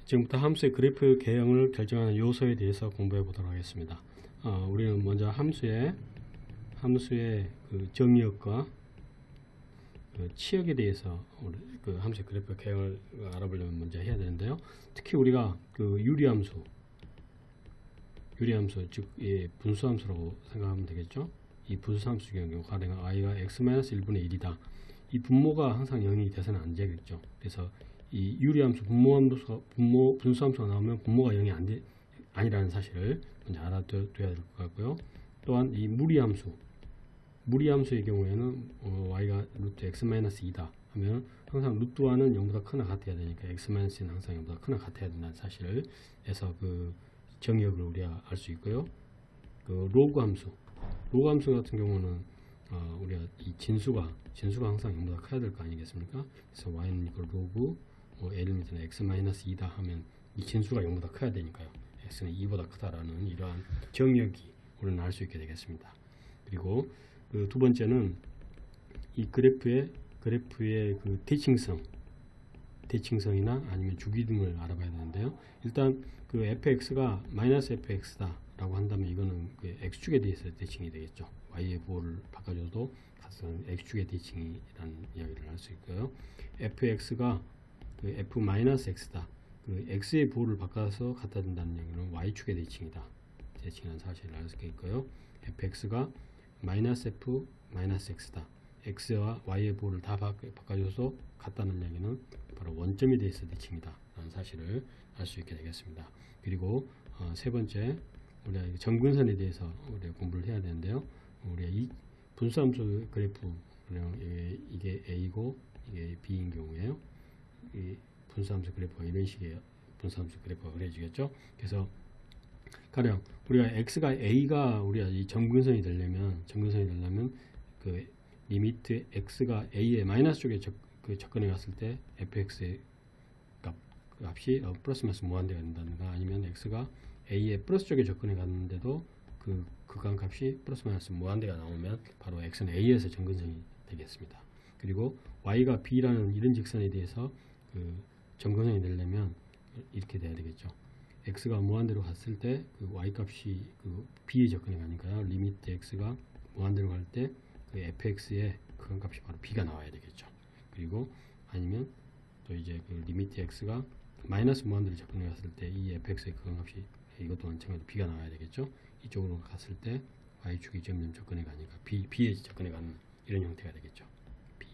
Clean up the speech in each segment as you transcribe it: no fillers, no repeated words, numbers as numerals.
지금부터 함수의 그래프 개형을 결정하는 요소에 대해서 공부해 보도록 하겠습니다. 우리는 먼저 함수의 그 정의역과 그 치역에 대해서 그 함수의 그래프 개형을 알아보려면 먼저 해야 되는데요. 특히 우리가 그 유리함수 즉 분수함수라고 생각하면 되겠죠. 이 분수함수 경우 가령 i가 x-1분의 1이다. 이 분모가 항상 0이 돼서는 안 되겠죠. 그래서 이 유리함수, 분수함수가 나오면 분모가 0이 아니라는 사실을 먼저 알아둬야 될 것 같고요. 또한 이 무리함수의 경우에는 y가 루트 x-2다 하면 항상 루트와는 0보다 크나 같아야 되니까 x-는 항상 0보다 크나 같아야 된다는 사실을 해서 그 정의역을 우리가 알 수 있고요. 그 로그 함수 같은 경우는 우리가 이 진수가 항상 0보다 커야 될 거 아니겠습니까? 그래서 y는 이걸 로그 예를 들면 x-2다 하면 이 진수가 0보다 커야 되니까요. x는 2보다 크다라는 이러한 정의역이 우리는 알 수 있게 되겠습니다. 그리고 그 두 번째는 이 그래프의 그 대칭성이나 아니면 주기 등을 알아봐야 되는데요. 일단 그 fx가 마이너스 fx다 라고 한다면 이거는 그 x축에 대해서 대칭이 되겠죠. y의 부호를 바꿔줘도 같은 x축의 대칭이라는 이야기를 할 수 있고요. fx가 그 f-x다. 그 x의 부호를 바꿔서 갖다 준다는 얘기는 y축의 대칭이라는 사실을 알 수 있고요. fx가 마이너스 f 마이너스 x다. x와 y의 부호를 다 바꿔줘서 같다는 얘기는 바로 원점에 대해서 대칭이다 라는 사실을 알 수 있게 되겠습니다. 그리고 세 번째, 우리가 점근선에 대해서 우리가 공부를 해야 되는데요. 우리가 이 분수함수 그래프, 이게 a고 이게 b인 경우에요. 이 분수함수 그래프가 이런 식의 분수함수 그래프가 그려지겠죠. 그래서 가령 우리가 a가 우리가 이 점근선이 되려면 그 리미트 x가 a의 마이너스 쪽에 접근해 갔을 때 fx의 값이 플러스 마이너스 무한대가 된다든가, 아니면 x가 a의 플러스 쪽에 접근해 갔는데도 그 극한값이 플러스 마이너스 무한대가 나오면 바로 x는 a에서 점근선이 되겠습니다. 그리고 y가 b라는 이런 직선에 대해서 그 점근선이 되려면 이렇게 돼야 되겠죠. x가 무한대로 갔을 때 그 y값이 그 b에 접근해 가니까요. 리미트 x가 무한대로 갈 때 그 fx의 극한값이 바로 b가 나와야 되겠죠. 그리고 아니면 또 이제 그 리미트 x가 마이너스 무한대로 접근해 갔을 때 이 fx의 극한값이 이것도 마찬가지로 b가 나와야 되겠죠. 이쪽으로 갔을 때 y축이 점점 접근해 가니까 b에 접근해 가는 이런 형태가 되겠죠. b.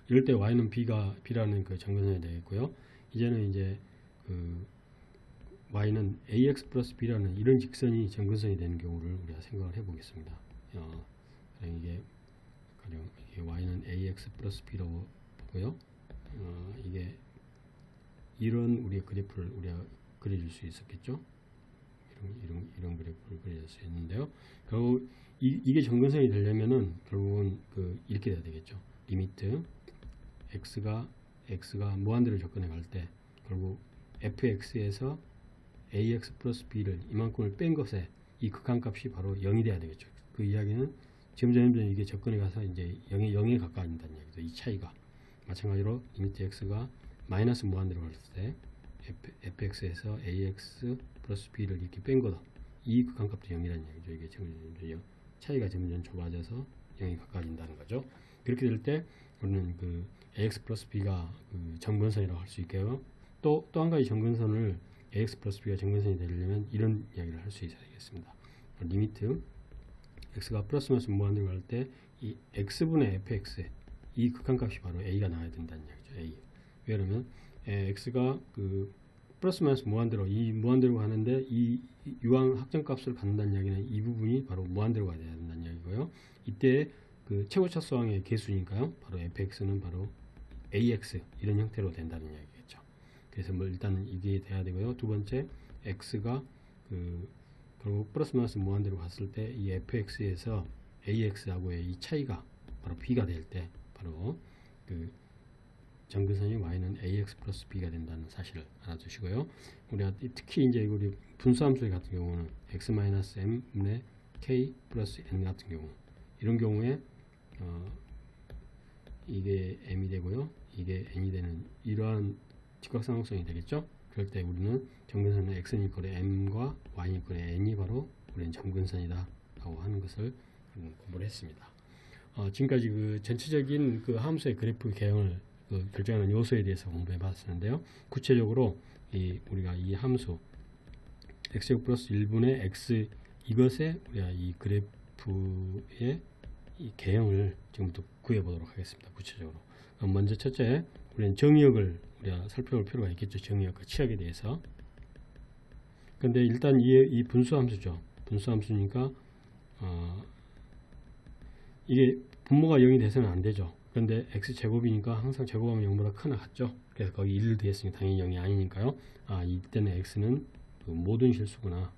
이럴 때 y는 b라는 그 점근선이 되겠고요. 이제는 이제 그 y는 ax 플러스 b라는 이런 직선이 점근선이 되는 경우를 우리가 생각을 해보겠습니다. 이게 가령 y는 ax 플러스 b라고 보고요. 이게 이런 우리의 그래프를 우리가 그려줄 수 있었겠죠. 이런 그래프를 그려줄 수 있는데요. 결국 이게 점근선이 되려면은 결국은 이렇게 돼야 되겠죠. 리미트 x가 무한대로 접근해 갈 때 결국 fx에서 ax 플러스 b를 이만큼을 뺀 것에 이 극한값이 바로 0이 돼야 되겠죠. 그 이야기는 점점 이게 접근해 가서 이제 0에 가까워진다는 얘기죠. 이 차이가. 마찬가지로 리미트 x가 마이너스 무한대로 갔을 때 fx에서 ax 플러스 b를 이렇게 뺀 거다. 이 극한값도 0이라는 얘기죠. 이게 점점 차이가 점점 좁아져서 0이 가까워진다는 거죠. 그렇게 될 때 우리는 그 ax 플러스 b가 그 점근선이라고 할 수 있고요. 또 한 가지 점근선을 ax 플러스 b가 점근선이 되려면 이런 이야기를 할 수 있어야 되겠습니다. 리미트 x가 플러스 마이너스 무한대로 갈 때 이 x분의 fx 이 극한값이 바로 a가 나와야 된다는 이야기죠. a. 왜냐면 x가 그 플러스 마이너스 무한대로 가는데 이 유한 확정값을 갖는다는 이야기는 이 부분이 바로 무한대로 가야 된다는 이야기고요. 이때 그 최고차수항의 개수니까요. 바로 fx는 바로 ax 이런 형태로 된다는 이야기겠죠. 그래서 일단 이게 돼야 되고요. 두 번째, x가 결국 플러스 마이너스 무한대로 갔을 때 이 fx에서 ax하고의 이 차이가 바로 b가 될 때 바로 그 점근선이 y는 ax 플러스 b가 된다는 사실을 알아두시고요. 우리가 특히 이제 우리 분수함수 같은 경우는 x 마이너스 m분의 k 플러스 n 같은 경우, 이런 경우에 이게 m이 되고요. 이게 n이 되는 이러한 직각삼각형이 되겠죠. 그럴 때 우리는 점근선은 x는 이퀄 m과 y는 이퀄 n이 바로 우리는 점근선이다 라고 하는 것을 공부를 했습니다. 지금까지 그 전체적인 그 함수의 그래프 개형을 결정하는 요소에 대해서 공부해 봤었는데요. 구체적으로 우리가 이 함수 x제곱 플러스 1분의 x 이것의 우리가 이 그래프의 이 개형을 지금부터 구해 보도록 하겠습니다. 구체적으로. 먼저 첫째, 우리는 정의역을 우리가 살펴볼 필요가 있겠죠. 정의역과 치역에 대해서. 근데 일단 이 분수함수죠. 분수함수니까 이게 분모가 0이 돼서는 안 되죠. 그런데 x제곱이니까 항상 제곱하면 0보다 크나 같죠. 그래서 거기 1을 더했으니까 당연히 0이 아니니까요. 이때는 x는 그 모든 실수구나.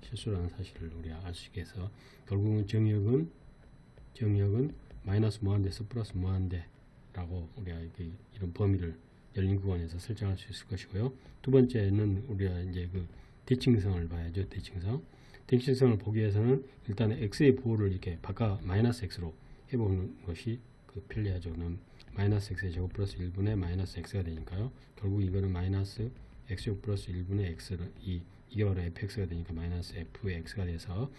실수라는 사실을 우리가 알 수 있게 해서 결국은 정의역은 마이너스 무한대에서 플러스 무한대라고 우리가 이런 범위를 열린 구간에서 설정할 수 있을 것이고요. 두 번째는 우리가 이제 그 대칭성을 봐야죠. 대칭성을 보기 위해서는 일단 x의 부호를 이렇게 바꿔 마이너스 x로 해보는 것이 편리하죠. 그럼 마이너스 x의 제곱 플러스 1분의 마이너스 x가 되니까요. 결국 이거는 마이너스 x제곱 플러스 1분의 x를 이게 바로 fx가 되니까 마이너스 f의 x가 돼서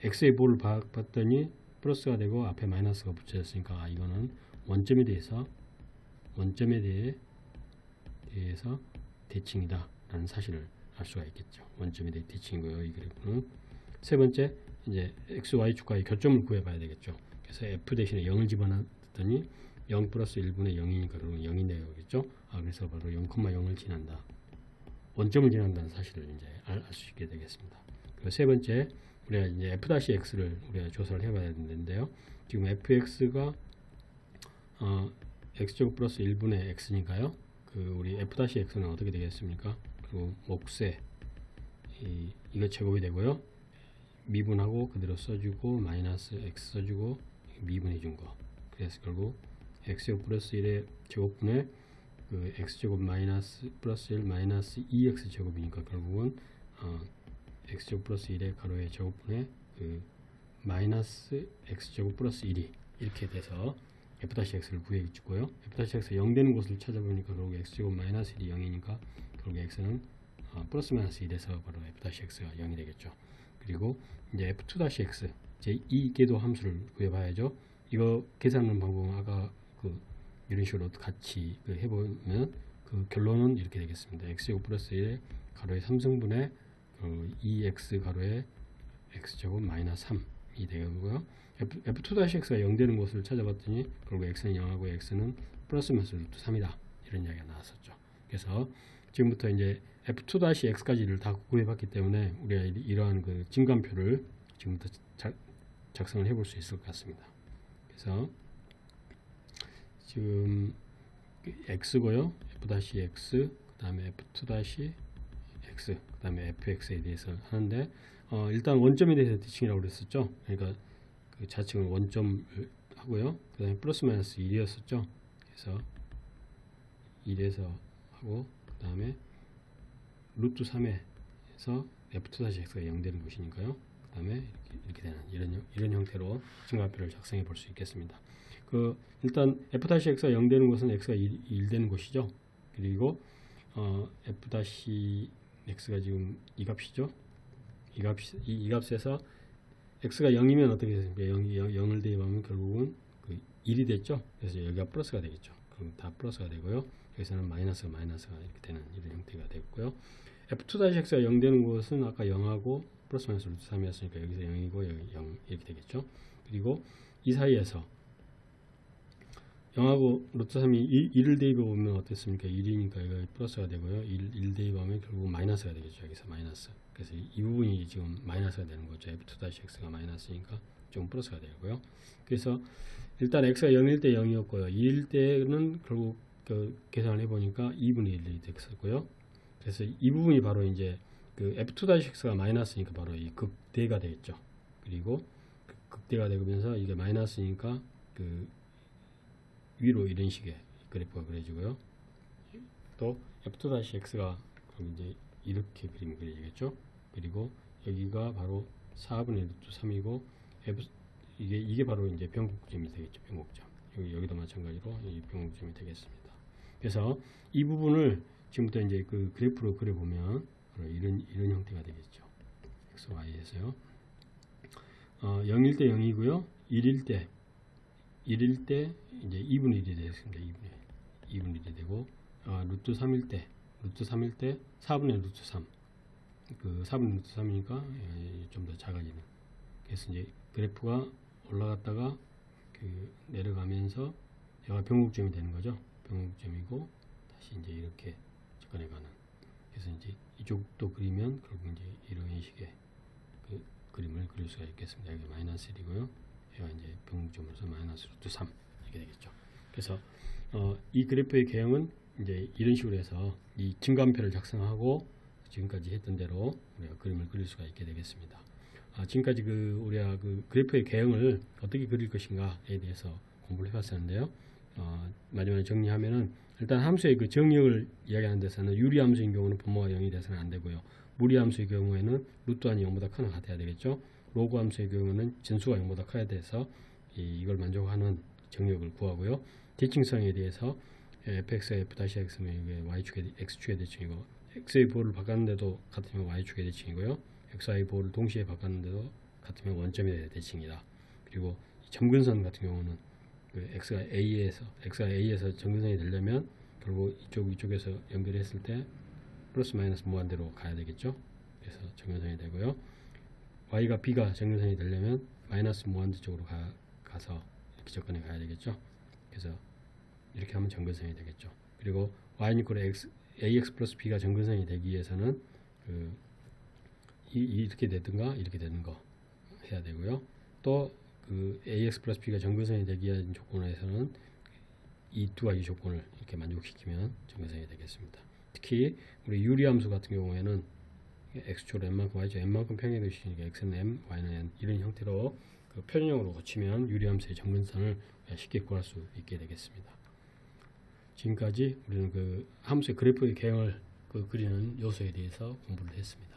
x의 부호를 봤더니 플러스가 되고 앞에 마이너스가 붙여졌으니까 이거는 원점에 대해서 대칭이다 라는 사실을 알 수가 있겠죠. 원점에 대해 대칭이고요. 이 그래프는 세 번째 이제 x, y 축과의 교점을 구해봐야 되겠죠. 그래서 f 대신에 0을 집어넣었더니 0 플러스 1분의 0이니까 그러면 0이 되겠죠. 그래서 바로 0,0을 지난다. 원점을 지난다는 사실을 이제 알 수 있게 되겠습니다. 그리고 세 번째 우리가 이제 f-x를 우리가 조사를 해봐야 되는데요. 지금 fx가 x제곱 플러스 1분의 x니까요. 우리 f-x는 어떻게 되겠습니까? 그리고 몫에 이거 제곱이 되고요. 미분하고 그대로 써주고 마이너스 x 써주고 미분해 준 거. 그래서 결국 x제곱 플러스 1의 제곱분의 x제곱 마이너스 플러스 1 마이너스 2x 제곱이니까 결국은 x제곱 플러스 1의 가로의 제곱분의 마이너스 x제곱 플러스 1이 이렇게 돼서 f-x를 구해주고요. f-x가 0 되는 곳을 찾아보니까 결국 x제곱 마이너스 1이 0이니까 결국 x는 플러스 마이너스 1에서 바로 f-x가 0이 되겠죠. 그리고 이제 f2-x 이 궤도 함수를 구해봐야죠. 이거 계산하는 방법은 아까 이런 식으로 같이 해보면 결론은 이렇게 되겠습니다. x제곱 플러스 1의 가로의 3승분의 2x 가로의 x제곱 마이너스 3이 되고요. f2-x가 0 되는 곳을 찾아봤더니 결국 x는 0하고 x는 플러스 마이너스 루트 3이다. 이런 이야기가 나왔었죠. 그래서 지금부터 이제 f2-x까지를 다 구해봤기 때문에 우리가 이러한 증감표를 지금부터 작성을 해볼 수 있을 것 같습니다. 그래서 지금 x고요. f-x 그 다음에 f2-x 그 다음에 fx에 대해서 하는데 일단 원점에 대해서 대칭이라고 그랬었죠. 그러니까 그 좌측은 원점을 하고요. 그 다음에 플러스 마이너스 1이었었죠. 그래서 1에서 하고 그 다음에 루트 3에서 f2-x가 0 되는 것이니까요. 그 다음에 이렇게 되는 이런 형태로 증가표를 작성해 볼 수 있겠습니다. 일단 f-x가 0 되는 것은 x가 1 되는 것이죠. 그리고 f-x가 지금 이 값이죠. 이 값에서 x가 0이면 어떻게 됩니까? 0을 대입하면 결국은 1이 됐죠. 그래서 여기가 플러스가 되겠죠. 그럼 다 플러스가 되고요. 여기서는 마이너스가 이렇게 되는 이런 형태가 되고요. f2-x가 0 되는 것은 아까 0하고 플러스 마이너스 루트 3이었으니까 여기서 0이고 여기 0 이렇게 되겠죠. 그리고 이 사이에서 0하고 루트 3이 1을 대입해 보면 어땠습니까? 1이니까 이거 플러스가 되고요. 1 대입하면 결국 마이너스가 되겠죠. 여기서 마이너스. 그래서 이 부분이 지금 마이너스가 되는 거죠. f2-x가 마이너스니까 좀 플러스가 되고요. 그래서 일단 x가 0일 때 0이었고요. 2일 때는 결국 계산을 해보니까 2분의 1이 됐었고요. 그래서 이 부분이 바로 이제 f2-x가 마이너스니까 바로 이 극대가 되겠죠. 그리고 극대가 되면서 이게 마이너스니까 위로 이런 식의 그래프가 그려지고요. 또 f2-x가 그럼 이제 이렇게 그림이 그려지겠죠. 그리고 여기가 바로 4분의 루트 3이고 이게 바로 이제 변곡점이 되겠죠. 변곡점. 여기도 마찬가지로 이 변곡점이 되겠습니다. 그래서 이 부분을 지금부터 이제 그 그래프로 그려보면 이런 형태가 되겠죠. x, y에서요. 0일 때 0이고요. 1일 때 이제 2분의 1이 되겠습니다. 2분의 1이 되고 루트 3일 때 4분의 루트 3 그 4분의 루트 3이니까 좀 더 작아지는. 그래서 이제 그래프가 올라갔다가 그 내려가면서 얘가 변곡점이 되는 거죠. 변곡점이고 다시 이제 이렇게 접근해 가는. 그래서 이제 이쪽도 그리면 결국 이제 이런 식의 그 그림을 그릴 수가 있겠습니다. 여기 마이너스 1이고요. 얘가 이제 변곡점으로서 마이너스 루트 3 이렇게 되겠죠. 그래서 이 그래프의 개형은 이제 이런 식으로 해서 이 증가함표를 작성하고 지금까지 했던 대로 우리가 그림을 그릴 수가 있게 되겠습니다. 지금까지 우리가 그 그래프의 개형을 어떻게 그릴 것인가에 대해서 공부를 해봤었는데요. 마지막에 정리하면은 일단 함수의 그 정의역을 이야기하는 데서는 유리함수인 경우는 분모가 0이 돼서는 안 되고요. 무리함수의 경우에는 루트 1이 0보다 크거나 같아야 되겠죠. 로그 함수의 경우는 진수가 0보다 커야 돼서 이걸 만족하는 정의역을 구하고요. 대칭성에 대해서 fx가 f-x면 y축의 x축의 대칭이고 x의 부호를 바꿨는데도 같으면 y축의 대칭이고요. xy 부호를 동시에 바꿨는데도 같으면 원점의 대칭이다. 그리고 점근선 같은 경우는 그 x가 a에서 점근선이 되려면 결국 이쪽에서 연결했을 때 플러스 마이너스 무한대로 가야 되겠죠. 그래서 점근선이 되고요. y가 b가 점근선이 되려면 마이너스 무한대 쪽으로 가서 이렇게 접근해 가야 되겠죠. 그래서 이렇게 하면 점근선이 되겠죠. 그리고 y는 이퀄 ax 플러스 b가 점근선이 되기 위해서는 이렇게 되든가 이렇게 되는 거 해야 되고요. 또 그 ax 플러스 b가 점근선이 되기 위한 조건에서는 이 두 가지 조건을 이렇게 만족시키면 점근선이 되겠습니다. 특히 우리 유리함수 같은 경우에는 x축으로 n만큼 y축 n만큼 평행이 되시니까 x는 m, y는 n 이런 형태로 그 표준형으로 고치면 유리함수의 점근선을 쉽게 구할 수 있게 되겠습니다. 지금까지 우리는 그 함수의 그래프의 개형을 그리는 요소에 대해서 공부를 했습니다.